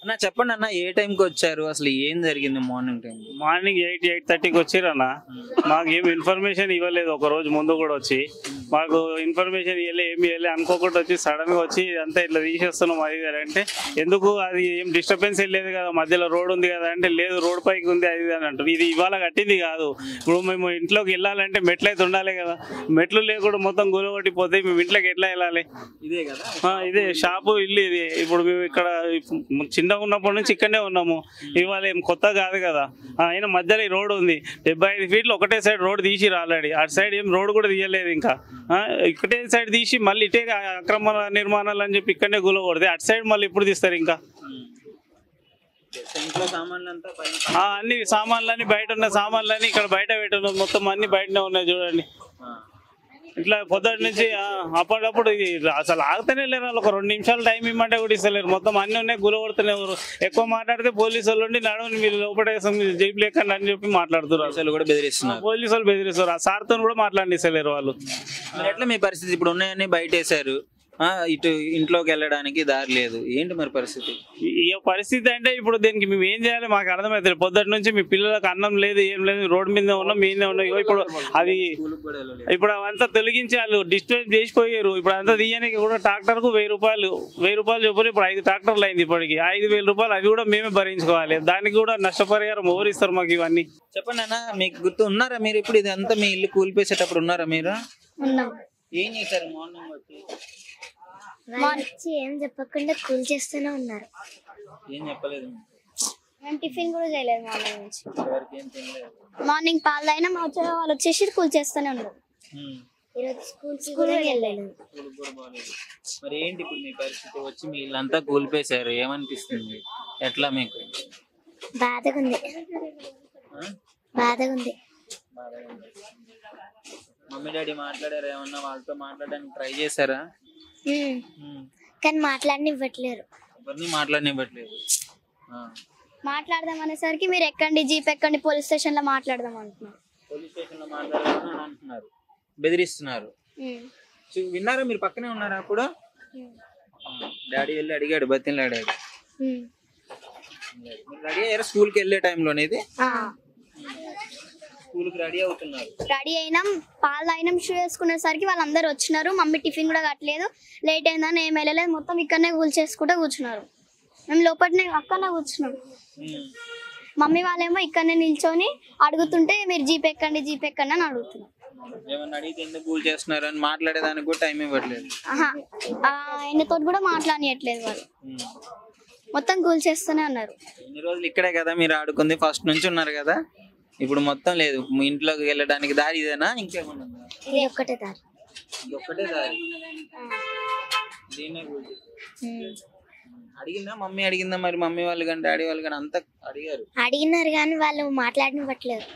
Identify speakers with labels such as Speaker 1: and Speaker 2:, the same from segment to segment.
Speaker 1: అన్న చెప్పండి అన్న, ఏ టైంకి వచ్చారు, అసలు ఏం జరిగింది మార్నింగ్ టైం?
Speaker 2: మార్నింగ్ 8:30కి వచ్చిరన్న. మాకు ఏం ఇన్ఫర్మేషన్ ఇవ్వలేదు. ఒక రోజు ముందు కూడా వచ్చి మాకు ఇన్ఫర్మేషన్ ఏమి ఇవ్వలే, అనుకోకుండా వచ్చి సడన్ గా వచ్చి అంతా ఇట్లా తీసేస్తున్నాం అది ఇది అంటే, ఎందుకు అది ఏం డిస్టర్బెన్స్ లేదు కదా, మధ్యలో రోడ్ ఉంది కదా అంటే, లేదు రోడ్ పైకి ఉంది అది అని అంటారు. ఇది ఇవాళ కట్టింది కాదు. ఇప్పుడు మేము ఇంట్లోకి వెళ్ళాలంటే మెట్లు అయితే ఉండాలి కదా, మెట్లు లేకుండా మొత్తం గులగొట్టిపోతే మేము ఇంట్లోకి ఎట్లా వెళ్ళాలి?
Speaker 1: ఇదే కదా,
Speaker 2: ఇదే షాపు ఇల్లు ఇది. ఇప్పుడు మేము ఇక్కడ చిన్నగా ఉన్నప్పటి నుంచి ఇక్కడనే ఉన్నాము. ఇవాళ ఏం కొత్త కాదు కదా. అయినా మధ్యలో ఈ రోడ్ ఉంది, 75 ఫీట్లు ఒకటే సైడ్ రోడ్ తీసి ఆల్రెడీ. అటు సైడ్ ఏం రోడ్ కూడా తీయలేదు ఇంకా. ఇక్కడే సైడ్ తీసి మళ్ళీ ఇటే అక్రమ నిర్మాణాలు అని చెప్పి ఇక్కడనే గులగొడితే అటు సైడ్ మళ్ళీ ఇప్పుడు తీస్తారు ఇంకా. అన్ని సామాన్లన్నీ బయట ఉన్న సామాన్లన్నీ ఇక్కడ బయట పెట్టిన మొత్తం అన్ని బయటనే ఉన్నాయి చూడండి. ఇట్లా పొద్దుటి నుంచి అప్పుడప్పుడు ఇది అసలు ఆగుతూనే లేరు. వాళ్ళు ఒక 2 నిమిషాలు టైం ఇమ్మంటే కూడా ఇస్తలేరు. మొత్తం అన్ని ఉన్నాయి, గులగొడుతూనే. ఎక్కువ మాట్లాడితే పోలీసు వాళ్ళు ఉండి నడవని మీరు లోపడేసాం జైలు లేకండి అని చెప్పి మాట్లాడుతున్నారు.
Speaker 1: అసలు కూడా బెదిరిస్తున్నారు,
Speaker 2: పోలీసు వాళ్ళు బెదిరిస్తారు. ఆ సార్తో కూడా మాట్లాడిస్తలేరు వాళ్ళు.
Speaker 1: ఎట్లా మీ పరిస్థితి? ఇప్పుడు ఉన్నాయన్నీ బయట వేసారు, ఇటు ఇంట్లోకి వెళ్ళడానికి దారి లేదు, ఏంటి మరి పరిస్థితి?
Speaker 2: ఈ పరిస్థితి అంటే ఇప్పుడు దీనికి మేము ఏం చేయాలి మాకు అర్థమవుతుంది. పొద్దుటి నుంచి మీ పిల్లలకు అన్నం లేదు, ఏం లేదు, రోడ్డు మీద ఉన్నాం, మీదే ఉన్నాం. ఇప్పుడు అది ఇప్పుడు అవంతా తొలగించి వాళ్ళు డిస్టర్బ్ చేసిపోయారు. ఇప్పుడు అంతా తీయడానికి కూడా ట్రాక్టర్కు 1000 రూపాయలు చొప్పున ఇప్పుడు 5 ట్రాక్టర్లు అయింది. ఇప్పటికి 5000 రూపాయలు అవి కూడా మేమే భరించుకోవాలి. దానికి కూడా నష్టపరిహారం ఎవరు ఇస్తారు మాకు ఇవన్నీ?
Speaker 1: చెప్పండి అన్న, మీకు గుర్తు ఉన్నారా మీరు? ఇప్పుడు ఇది అంతా మీ ఇల్లు కూలిపేసేటప్పుడు ఉన్నారా మీరు? ఏం చేశారు మార్నింగ్ వచ్చి?
Speaker 3: ఏం చెప్పకుండా కూల్ చేస్తూనే ఉన్నారు.
Speaker 1: ఏం చెప్పలేదు,
Speaker 3: టిఫిన్ కూడా చేయలేదు. మార్నింగ్ నుంచి మార్నింగ్ పాలు తాగినా వాళ్ళు వచ్చేసి కూల్ చేస్తూనే ఉన్నారు. ఈరోజు స్కూల్ వెళ్ళలేదు.
Speaker 1: మరి ఏంటి ఇప్పుడు మీ పరిస్థితి? వచ్చి మీ ఇల్లంతా కూలిపేశారు, ఏమనిపిస్తుంది? ఎట్లా మీకు?
Speaker 3: బాధగా ఉంది.
Speaker 1: మమ్మీ డాడీ మాట్లాడారు ఏమన్నా? వాళ్ళతో మాట్లాడడానికి ట్రై చేశారా?
Speaker 3: కానీ మాట్లాడనివ్వట్లేరు. మాట్లాడదాం అనేసరికి మీరు ఎక్కండి, జీప్ ఎక్కండి, పోలీస్ స్టేషన్ లో మాట్లాడదాం అంటున్నారు.
Speaker 1: పోలీస్ స్టేషన్ లో మాట్లాడాలని అంటున్నారు, బెదిరిస్తున్నారు. విన్నారా? మీరు పక్కనే ఉన్నారా అప్పుడు? డాడీ వెళ్ళి అడిగాడు, బతిలాడాడు. రెడీ అయ్యారా స్కూల్కి వెళ్ళే టైంలోనేది? స్కూల్కి రెడీ అవుతున్నారు.
Speaker 3: రెడీ అయినాం, పాలు తాగినాం, షూ వేసుకునేసరికి వాళ్ళందరూ వచ్చినారు. మమ్మీ టిఫిన్ కూడా కట్టలేదు, లేట్ అయిందని ఏం వెళ్ళలేదు. మొత్తం ఇక్కడనే చేసుకుంటూ కూర్చున్నారు. మేము లోపలనే అక్కడనే కూర్చున్నాం. మమ్మీ వాళ్ళేమో ఇక్కడనే నిల్చొని అడుగుతుంటే మీరు జీప్ ఎక్కండి అని అడుగుతున్నారు.
Speaker 1: ఏమన్నా అడిగితే ఎందుకు కూల్ చేస్తున్నారు అని మాట్లాడేదానికి కూడా టైం ఇవ్వట్లేదు.
Speaker 3: ఆయనతో కూడా మాట్లాడనియట్లేదు. వాళ్ళు మొత్తం కూల్ చేస్తూనే ఉన్నారు.
Speaker 1: ఇన్ని రోజులు ఇక్కడే కదా మీరు ఆడుకుంది, ఫస్ట్ నుంచి ఉన్నారు కదా, ఇప్పుడు మొత్తం లేదు. మీ ఇంట్లోకి వెళ్ళడానికి దారి ఇదేనా, ఇంకేమన్నా?
Speaker 3: ఇది ఒక్కటే దారి.
Speaker 1: అడిగిందా మమ్మీ? అడిగిందా మరి? మమ్మీ వాళ్ళు కానీ డాడీ వాళ్ళు కానీ అంతా
Speaker 3: అడిగినారు కానీ వాళ్ళు మాట్లాడనివ్వట్లేదు.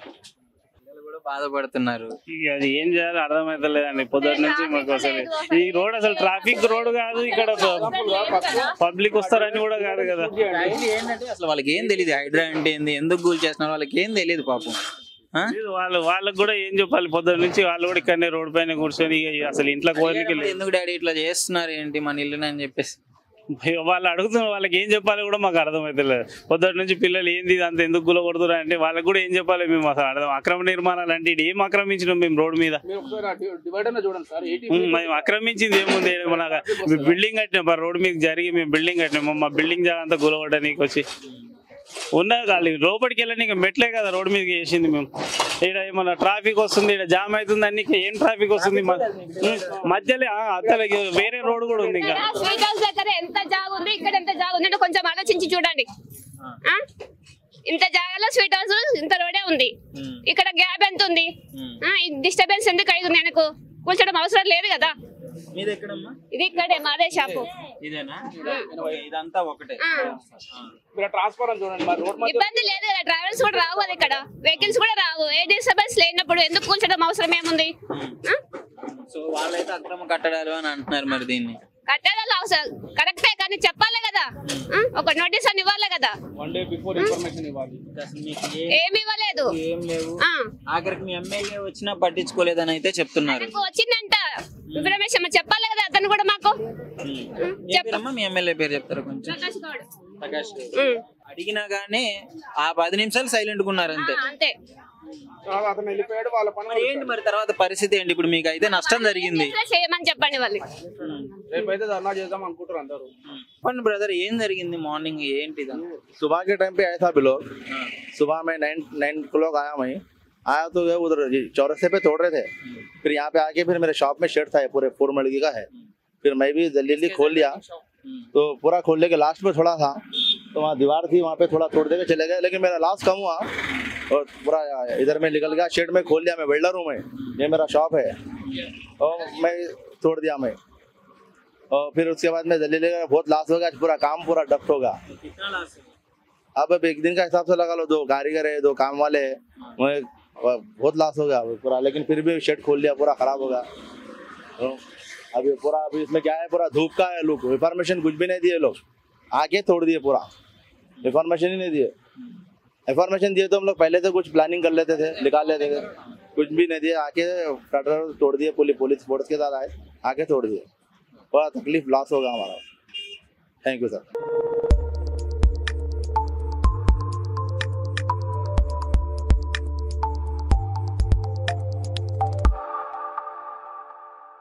Speaker 1: కూడా బాధపడుతున్నారు.
Speaker 2: అది ఏం చేయాలో అర్థమైతలేదండి. పొద్దుటి నుంచి మాకు అసలు ఈ రోడ్ అసలు ట్రాఫిక్ రోడ్ కాదు, ఇక్కడ పబ్లిక్ వస్తారని కూడా కాదు కదా.
Speaker 1: ఏంటంటే అసలు వాళ్ళకి ఏం తెలియదు, హైడ్రా అంటే ఏంది, ఎందుకు కూల్ చేస్తున్నారు వాళ్ళకి ఏం తెలియదు పాపం.
Speaker 2: వాళ్ళకి కూడా ఏం చెప్పాలి? పొద్దున్న నుంచి వాళ్ళు కూడా ఇక్కడనే రోడ్ పైన కూర్చొని అసలు ఇంట్లో కోరిక
Speaker 1: ఎందుకు డాడీ ఇట్లా చేస్తున్నారు ఏంటి మన ఇల్లుని అని చెప్పేసి
Speaker 2: వాళ్ళు అడుగుతున్నారు. వాళ్ళకి ఏం చెప్పాలి కూడా మాకు అర్థమవుతలేదు. పొద్దుటి నుంచి పిల్లలు ఏంది అంత ఎందుకు గుల కొడుతున్నారు అంటే వాళ్ళకి కూడా ఏం చెప్పాలి మేము అసలు అర్థం. అక్రమ నిర్మాణాలు అంటే ఏం ఆక్రమించినాం మేము రోడ్ మీద? మేము ఆక్రమించింది ఏముంది? మన బిల్డింగ్ కట్టినాం, రోడ్ మీద జరిగి మేము బిల్డింగ్ కట్టినాం. మా బిల్డింగ్ జాగా అంతా గులగొట్టడానికి వచ్చి ఉన్నది కాదు. లోపలికి వెళ్ళని మెట్లే కదా రోడ్ మీద చేసింది మేము. ఇక్కడ ఏమన్నా ట్రాఫిక్ వస్తుంది, ఇక్కడ జామ్ అవుతుంది, అన్ని ఏం ట్రాఫిక్ వస్తుంది మధ్యలో. అసలు వేరే రోడ్ కూడా ఉంది. ఇంకా
Speaker 4: ఎంత జాగా ఉంది, ఇక్కడ ఎంత జాగా ఉంది అంటే కొంచెం ఆలోచించి చూడండి. ఇంత జాగాలో స్వీట్ హౌస్ ఇంత రోడే ఉంది, ఇక్కడ గ్యాప్ ఎంత ఉంది? డిస్టర్బెన్స్ ఎందుకు అవుతుంది? ఆయనకు కూర్చోడం అవసరం లేదు కదా. ఇది ఇక్కడే మాదే షాపు. ఇబ్బంది లేదు కదా, ట్రావెల్స్ కూడా రావు కదా, ఇక్కడ వెహికల్స్ కూడా రావు. ఏ డిస్టర్బెన్స్ లేనప్పుడు ఎందుకు కూర్చోడం అవసరం ఏముంది?
Speaker 1: కట్టడాలు అని అంటున్నారు. మరి దీన్ని
Speaker 4: కట్టడాలు అవసరం కరెక్టే, కానీ చెప్పాలి కదా, ఒక నోటీస్ అని ఇవ్వాలి కదా. ఏమి ఇవ్వలేదు.
Speaker 1: ఆఖరికి మీ ఎమ్మెల్యే వచ్చినా పట్టించుకోలేదని అయితే చెప్తున్నారు.
Speaker 4: వచ్చిందంట, ఇన్ఫర్మేషన్ చెప్పాలి కదా అతను కూడా మాకు.
Speaker 1: మీ పేరమ్మా, మీ ఎమ్మెల్యే పేరు చెప్తారా కొంచెం?
Speaker 4: ప్రకాష్ గౌడ్.
Speaker 1: ప్రకాష్ గౌడ్. అడిగినా గానీ ఆ 10 నిమిషాలు సైలెంట్ ఉన్నారు అంతే.
Speaker 4: అంతే.
Speaker 5: అతను వెళ్ళిపోయాడు, వాళ్ళ పని
Speaker 1: మరి ఏంటి మరి తర్వాత పరిస్థితి ఏంటి? ఇప్పుడు మీకు అయితే నష్టం జరిగింది,
Speaker 4: చేయమని చెప్పండి వాళ్ళు.
Speaker 5: రేపైతే ధర్నా చేద్దాం అనుకుంటారు అందరూ.
Speaker 1: చెప్పండి బ్రదర్, ఏం జరిగింది మార్నింగ్ ఏంటి?
Speaker 6: सुबह के टाइम पे आया था बिलोग। सुबह में 9 o'clock आया वहीं। आया तो उधर चौरस्ते पे तोड़ रहे थे। फिर यहाँ पे आके फिर मेरे शॉप में शेड था, पूरे 4 मड़गी का है। फिर मैं भी जल्दी खोल लिया, तो पूरा खोलने के लास्ट में थोड़ा था, तो वहाँ दीवार थी, वहाँ पे थोड़ा तोड़ देकर चले गए। लेकिन मेरा लॉस कम हुआ और पूरा इधर में निकल गया। शेड में खोल लिया, मैं वेल्डर हूँ, मैं ये मेरा शॉप है, और मैं तोड़ दिया मैं। और फिर उसके बाद में जल्दी लेकर बहुत लॉस हो गया, पूरा काम पूरा डफ्ट होगा। अब एक दिन का हिसाब से लगा लो, 2 कारीगर है, 2 काम वाले है, बहुत लॉस हो गया पूरा। लेकिन फिर भी शेड खोल लिया, पूरा खराब हो गया। अभी पूरा अभी इसमें क्या है, पूरा धूप का है। लोग इंफॉर्मेशन कुछ भी नहीं दिए, लोग आके तोड़ दिए, पूरा इंफॉर्मेशन ही नहीं दिए। इंफॉर्मेशन दिए तो हम लोग पहले से कुछ प्लानिंग कर लेते थे, निकाल लेते थे। कुछ भी नहीं दिए, आके तोड़ दिए। पुलिस फोर्स के साथ आए, आके तोड़ दिए। बड़ा तकलीफ लॉस होगा हमारा। Thank you sir.